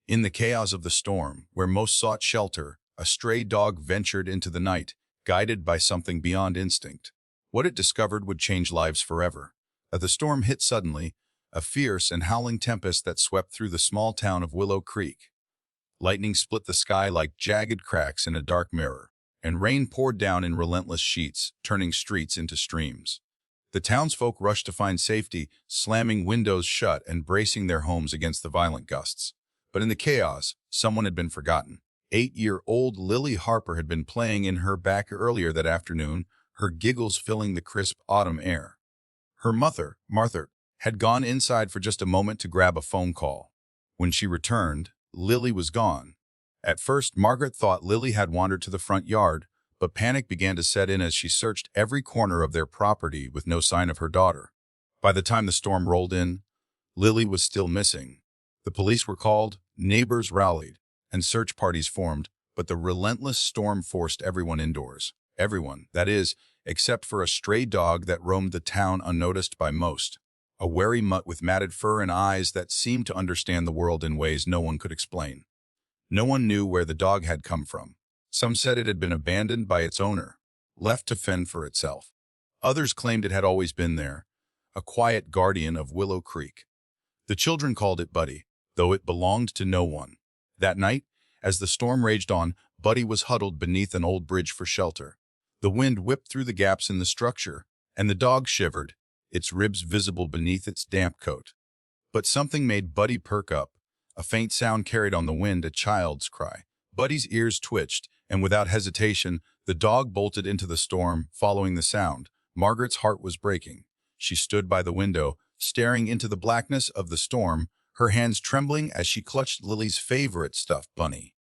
In the chaos of the storm, where most sought shelter, a stray dog ventured into the night, guided by something beyond instinct. What it discovered would change lives forever. As the storm hit suddenly, a fierce and howling tempest that swept through the small town of Willow Creek. Lightning split the sky like jagged cracks in a dark mirror, and rain poured down in relentless sheets, turning streets into streams. The townsfolk rushed to find safety, slamming windows shut and bracing their homes against the violent gusts. But in the chaos, someone had been forgotten. 8-year-old Lily Harper had been playing in her back earlier that afternoon, her giggles filling the crisp autumn air. Her mother, Martha, had gone inside for just a moment to grab a phone call. When she returned, Lily was gone. At first, Margaret thought Lily had wandered to the front yard, but panic began to set in as she searched every corner of their property with no sign of her daughter. By the time the storm rolled in, Lily was still missing. The police were called, neighbors rallied, and search parties formed, but the relentless storm forced everyone indoors. Everyone, that is, except for a stray dog that roamed the town unnoticed by most. A wary mutt with matted fur and eyes that seemed to understand the world in ways no one could explain. No one knew where the dog had come from. Some said it had been abandoned by its owner, left to fend for itself. Others claimed it had always been there, a quiet guardian of Willow Creek. The children called it Buddy, though it belonged to no one. That night, as the storm raged on, Buddy was huddled beneath an old bridge for shelter. The wind whipped through the gaps in the structure, and the dog shivered, its ribs visible beneath its damp coat. But something made Buddy perk up. A faint sound carried on the wind, a child's cry. Buddy's ears twitched, and without hesitation, the dog bolted into the storm, following the sound. Margaret's heart was breaking. She stood by the window, staring into the blackness of the storm, her hands trembling as she clutched Lily's favorite stuffed bunny.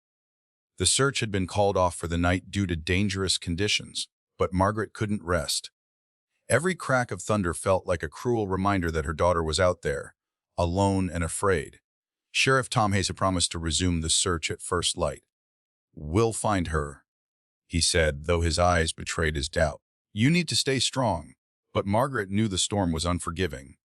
The search had been called off for the night due to dangerous conditions, but Margaret couldn't rest. Every crack of thunder felt like a cruel reminder that her daughter was out there, alone and afraid. Sheriff Tom Hayes had promised to resume the search at first light. "We'll find her," he said, though his eyes betrayed his doubt. "You need to stay strong." But Margaret knew the storm was unforgiving.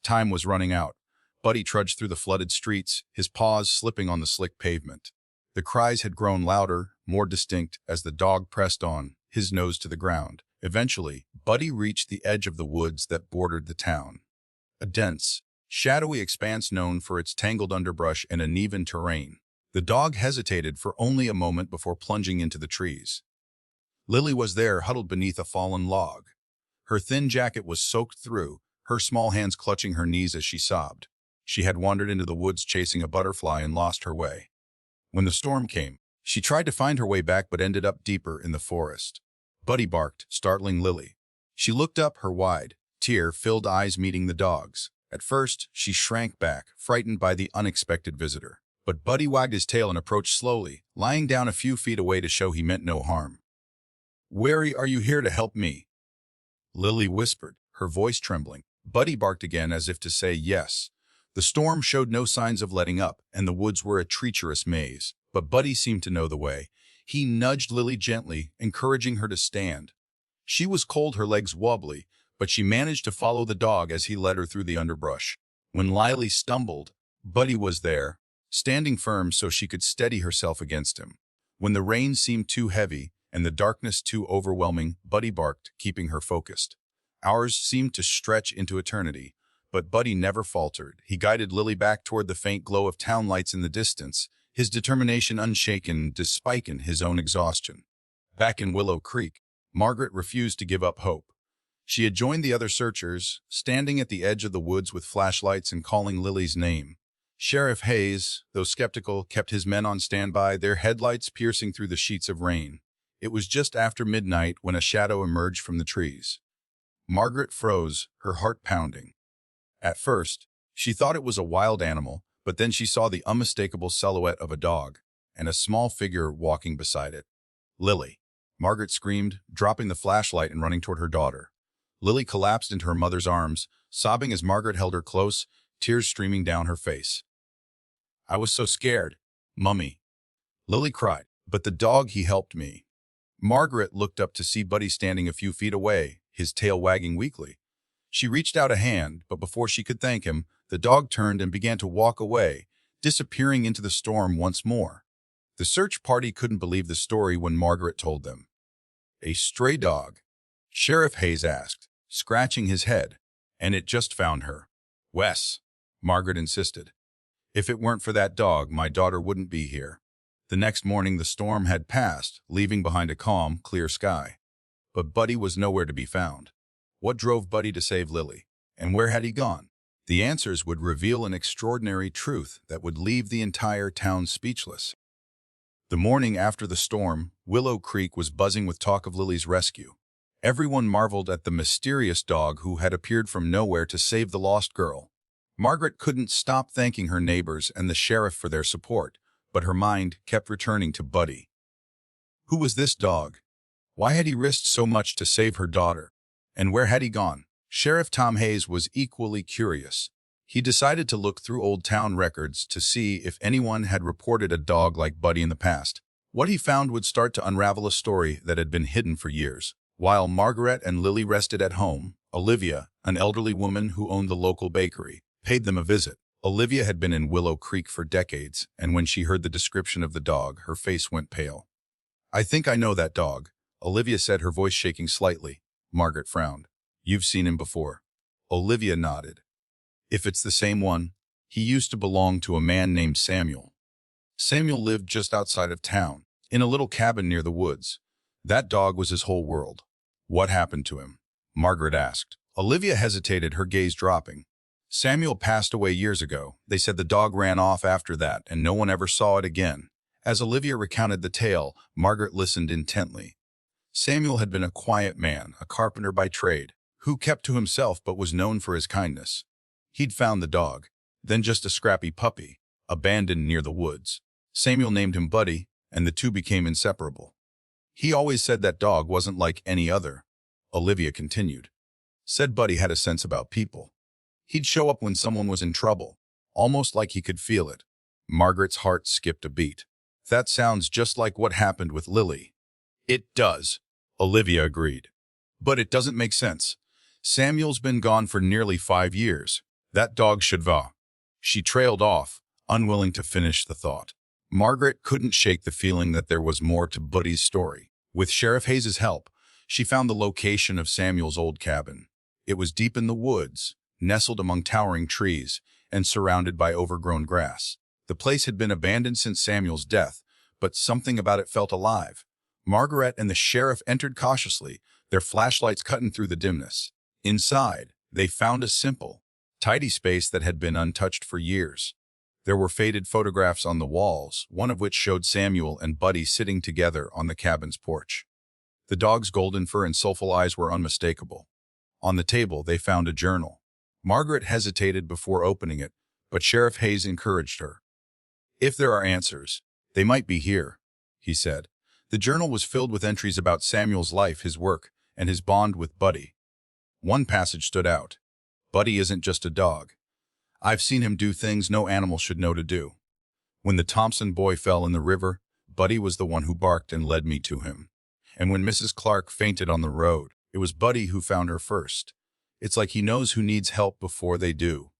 Time was running out. Buddy trudged through the flooded streets, his paws slipping on the slick pavement. The cries had grown louder, more distinct, as the dog pressed on, his nose to the ground. Eventually, Buddy reached the edge of the woods that bordered the town. A dense, shadowy expanse known for its tangled underbrush and uneven terrain. The dog hesitated for only a moment before plunging into the trees. Lily was there, huddled beneath a fallen log. Her thin jacket was soaked through, her small hands clutching her knees as she sobbed. She had wandered into the woods chasing a butterfly and lost her way. When the storm came, she tried to find her way back but ended up deeper in the forest. Buddy barked, startling Lily. She looked up, her wide, tear-filled eyes meeting the dog's. At first, she shrank back, frightened by the unexpected visitor. But Buddy wagged his tail and approached slowly, lying down a few feet away to show he meant no harm. "Wary, are you here to help me?" Lily whispered, her voice trembling. Buddy barked again as if to say yes. The storm showed no signs of letting up, and the woods were a treacherous maze. But Buddy seemed to know the way. He nudged Lily gently, encouraging her to stand. She was cold, her legs wobbly, but she managed to follow the dog as he led her through the underbrush. When Lily stumbled, Buddy was there, standing firm so she could steady herself against him. When the rain seemed too heavy and the darkness too overwhelming, Buddy barked, keeping her focused. Hours seemed to stretch into eternity, but Buddy never faltered. He guided Lily back toward the faint glow of town lights in the distance, his determination unshaken despite his own exhaustion. Back in Willow Creek, Margaret refused to give up hope. She had joined the other searchers, standing at the edge of the woods with flashlights and calling Lily's name. Sheriff Hayes, though skeptical, kept his men on standby, their headlights piercing through the sheets of rain. It was just after midnight when a shadow emerged from the trees. Margaret froze, her heart pounding. At first, she thought it was a wild animal, but then she saw the unmistakable silhouette of a dog and a small figure walking beside it. "Lily!" Margaret screamed, dropping the flashlight and running toward her daughter. Lily collapsed into her mother's arms, sobbing as Margaret held her close, tears streaming down her face. "I was so scared, Mummy," Lily cried, "but the dog, he helped me." Margaret looked up to see Buddy standing a few feet away, his tail wagging weakly. She reached out a hand, but before she could thank him, the dog turned and began to walk away, disappearing into the storm once more. The search party couldn't believe the story when Margaret told them. A stray dog? Sheriff Hayes asked, scratching his head. And it just found her. Wes, Margaret insisted. If it weren't for that dog, my daughter wouldn't be here. The next morning the storm had passed, leaving behind a calm, clear sky. But Buddy was nowhere to be found. What drove Buddy to save Lily? And where had he gone? The answers would reveal an extraordinary truth that would leave the entire town speechless. The morning after the storm, Willow Creek was buzzing with talk of Lily's rescue. Everyone marveled at the mysterious dog who had appeared from nowhere to save the lost girl. Margaret couldn't stop thanking her neighbors and the sheriff for their support, but her mind kept returning to Buddy. Who was this dog? Why had he risked so much to save her daughter? And where had he gone? Sheriff Tom Hayes was equally curious. He decided to look through old town records to see if anyone had reported a dog like Buddy in the past. What he found would start to unravel a story that had been hidden for years. While Margaret and Lily rested at home, Olivia, an elderly woman who owned the local bakery, paid them a visit. Olivia had been in Willow Creek for decades, and when she heard the description of the dog, her face went pale. "I think I know that dog," Olivia said, her voice shaking slightly. Margaret frowned. "You've seen him before." Olivia nodded. "If it's the same one, he used to belong to a man named Samuel. Samuel lived just outside of town, in a little cabin near the woods. That dog was his whole world." "What happened to him?" Margaret asked. Olivia hesitated, her gaze dropping. "Samuel passed away years ago. They said the dog ran off after that, and no one ever saw it again." As Olivia recounted the tale, Margaret listened intently. Samuel had been a quiet man, a carpenter by trade, who kept to himself but was known for his kindness. He'd found the dog, then just a scrappy puppy, abandoned near the woods. Samuel named him Buddy, and the two became inseparable. "He always said that dog wasn't like any other," Olivia continued. "Said Buddy had a sense about people. He'd show up when someone was in trouble, almost like he could feel it." Margaret's heart skipped a beat. "That sounds just like what happened with Lily." "It does," Olivia agreed. "But it doesn't make sense. Samuel's been gone for nearly 5 years. That dog should va." She trailed off, unwilling to finish the thought. Margaret couldn't shake the feeling that there was more to Buddy's story. With Sheriff Hayes' help, she found the location of Samuel's old cabin. It was deep in the woods, nestled among towering trees, and surrounded by overgrown grass. The place had been abandoned since Samuel's death, but something about it felt alive. Margaret and the sheriff entered cautiously, their flashlights cutting through the dimness. Inside, they found a simple, tidy space that had been untouched for years. There were faded photographs on the walls, one of which showed Samuel and Buddy sitting together on the cabin's porch. The dog's golden fur and soulful eyes were unmistakable. On the table, they found a journal. Margaret hesitated before opening it, but Sheriff Hayes encouraged her. "If there are answers, they might be here," he said. The journal was filled with entries about Samuel's life, his work, and his bond with Buddy. One passage stood out. "Buddy isn't just a dog. I've seen him do things no animal should know to do. When the Thompson boy fell in the river, Buddy was the one who barked and led me to him. And when Mrs. Clark fainted on the road, it was Buddy who found her first. It's like he knows who needs help before they do."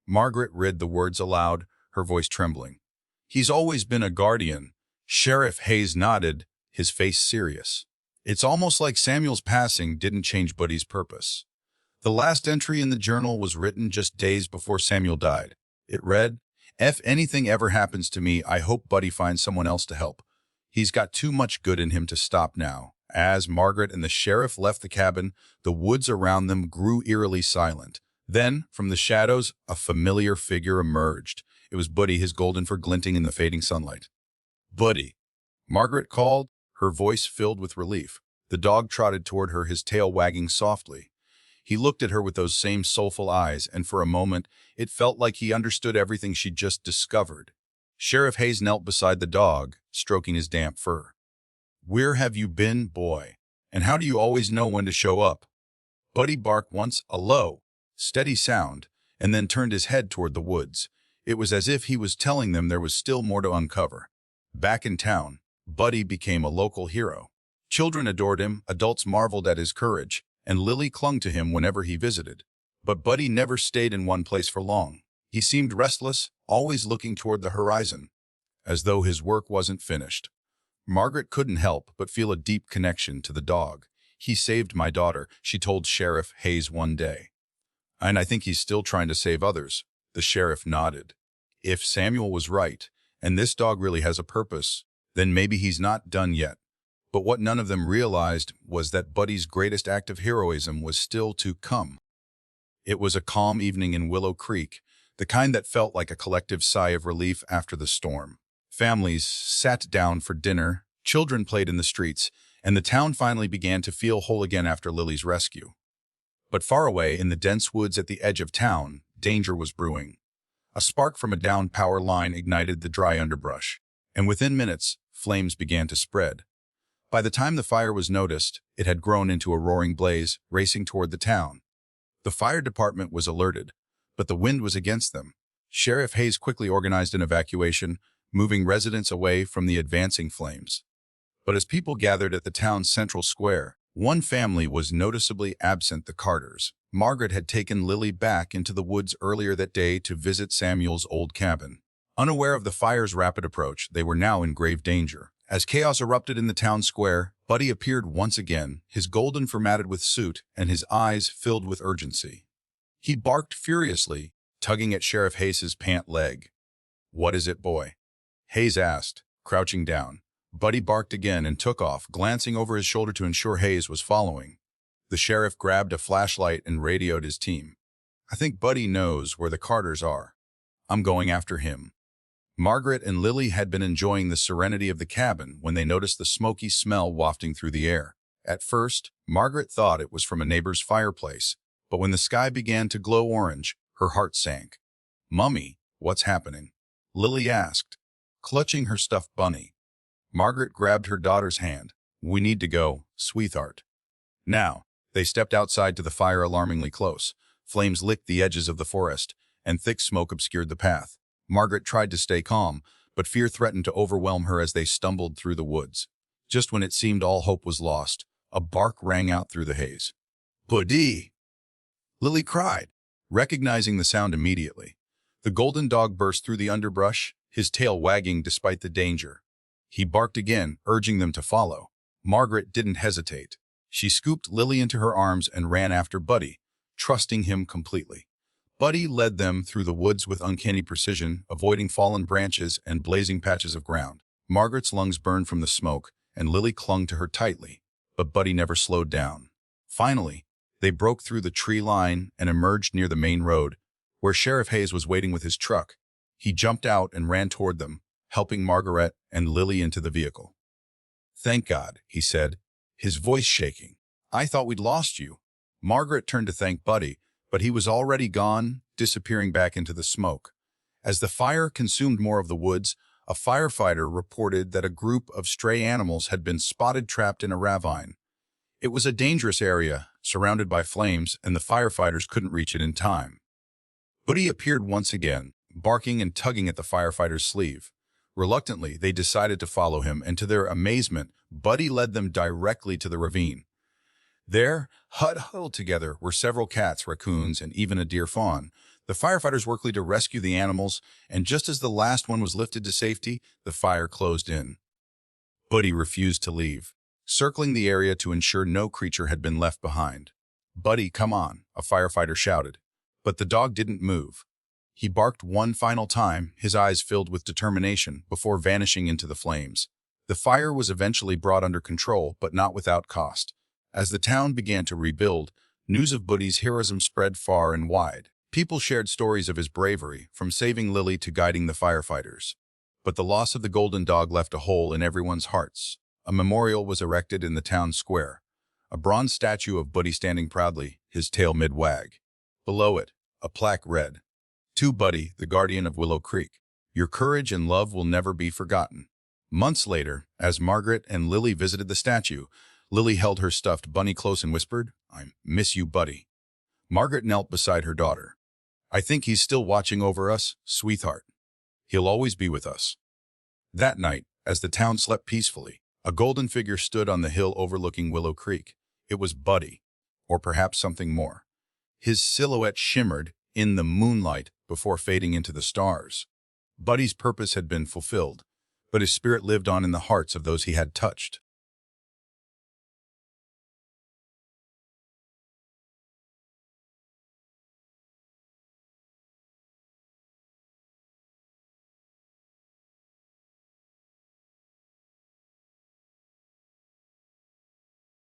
Margaret read the words aloud, her voice trembling. "He's always been a guardian." Sheriff Hayes nodded, his face serious. "It's almost like Samuel's passing didn't change Buddy's purpose." The last entry in the journal was written just days before Samuel died. It read, "If anything ever happens to me, I hope Buddy finds someone else to help. He's got too much good in him to stop now." As Margaret and the sheriff left the cabin, the woods around them grew eerily silent. Then, from the shadows, a familiar figure emerged. It was Buddy, his golden fur glinting in the fading sunlight. "Buddy," Margaret called, her voice filled with relief. The dog trotted toward her, his tail wagging softly. He looked at her with those same soulful eyes, and for a moment, it felt like he understood everything she'd just discovered. Sheriff Hayes knelt beside the dog, stroking his damp fur. "Where have you been, boy? And how do you always know when to show up?" Buddy barked once, a low, steady sound, and then turned his head toward the woods. It was as if he was telling them there was still more to uncover. Back in town, Buddy became a local hero. Children adored him, adults marveled at his courage, and Lily clung to him whenever he visited. But Buddy never stayed in one place for long. He seemed restless, always looking toward the horizon, as though his work wasn't finished. Margaret couldn't help but feel a deep connection to the dog. "He saved my daughter," she told Sheriff Hayes one day. "And I think he's still trying to save others." The sheriff nodded. If Samuel was right, and this dog really has a purpose, then maybe he's not done yet. But what none of them realized was that Buddy's greatest act of heroism was still to come. It was a calm evening in Willow Creek, the kind that felt like a collective sigh of relief after the storm. Families sat down for dinner, children played in the streets, and the town finally began to feel whole again after Lily's rescue. But far away in the dense woods at the edge of town, danger was brewing. A spark from a downed power line ignited the dry underbrush, and within minutes, flames began to spread. By the time the fire was noticed, it had grown into a roaring blaze, racing toward the town. The fire department was alerted, but the wind was against them. Sheriff Hayes quickly organized an evacuation, moving residents away from the advancing flames. But as people gathered at the town's central square, one family was noticeably absent: the Carters. Margaret had taken Lily back into the woods earlier that day to visit Samuel's old cabin. Unaware of the fire's rapid approach, they were now in grave danger. As chaos erupted in the town square, Buddy appeared once again, his golden fur matted with soot and his eyes filled with urgency. He barked furiously, tugging at Sheriff Hayes' pant leg. "What is it, boy?" Hayes asked, crouching down. Buddy barked again and took off, glancing over his shoulder to ensure Hayes was following. The sheriff grabbed a flashlight and radioed his team. "I think Buddy knows where the Carters are. I'm going after him." Margaret and Lily had been enjoying the serenity of the cabin when they noticed the smoky smell wafting through the air. At first, Margaret thought it was from a neighbor's fireplace, but when the sky began to glow orange, her heart sank. "Mummy, what's happening?" Lily asked, clutching her stuffed bunny. Margaret grabbed her daughter's hand. "We need to go, sweetheart." Now, they stepped outside to the fire alarmingly close. Flames licked the edges of the forest, and thick smoke obscured the path. Margaret tried to stay calm, but fear threatened to overwhelm her as they stumbled through the woods. Just when it seemed all hope was lost, a bark rang out through the haze. "Buddy!" Lily cried, recognizing the sound immediately. The golden dog burst through the underbrush, his tail wagging despite the danger. He barked again, urging them to follow. Margaret didn't hesitate. She scooped Lily into her arms and ran after Buddy, trusting him completely. Buddy led them through the woods with uncanny precision, avoiding fallen branches and blazing patches of ground. Margaret's lungs burned from the smoke, and Lily clung to her tightly, but Buddy never slowed down. Finally, they broke through the tree line and emerged near the main road, where Sheriff Hayes was waiting with his truck. He jumped out and ran toward them, helping Margaret and Lily into the vehicle. "Thank God," he said, his voice shaking. "I thought we'd lost you." Margaret turned to thank Buddy, but he was already gone, disappearing back into the smoke. As the fire consumed more of the woods, a firefighter reported that a group of stray animals had been spotted trapped in a ravine. It was a dangerous area, surrounded by flames, and the firefighters couldn't reach it in time. Buddy appeared once again, barking and tugging at the firefighter's sleeve. Reluctantly, they decided to follow him, and to their amazement, Buddy led them directly to the ravine. There, huddled together, were several cats, raccoons, and even a deer fawn. The firefighters worked to rescue the animals, and just as the last one was lifted to safety, the fire closed in. Buddy refused to leave, circling the area to ensure no creature had been left behind. "Buddy, come on," a firefighter shouted. But the dog didn't move. He barked one final time, his eyes filled with determination, before vanishing into the flames. The fire was eventually brought under control, but not without cost. As the town began to rebuild, news of Buddy's heroism spread far and wide. People shared stories of his bravery, from saving Lily to guiding the firefighters. But the loss of the golden dog left a hole in everyone's hearts. A memorial was erected in the town square, a bronze statue of Buddy standing proudly, his tail mid-wag. Below it, a plaque read, "To Buddy, the guardian of Willow Creek. Your courage and love will never be forgotten." Months later, as Margaret and Lily visited the statue, Lily held her stuffed bunny close and whispered, "I miss you, Buddy." Margaret knelt beside her daughter. "I think he's still watching over us, sweetheart. He'll always be with us." That night, as the town slept peacefully, a golden figure stood on the hill overlooking Willow Creek. It was Buddy, or perhaps something more. His silhouette shimmered in the moonlight before fading into the stars. Buddy's purpose had been fulfilled, but his spirit lived on in the hearts of those he had touched.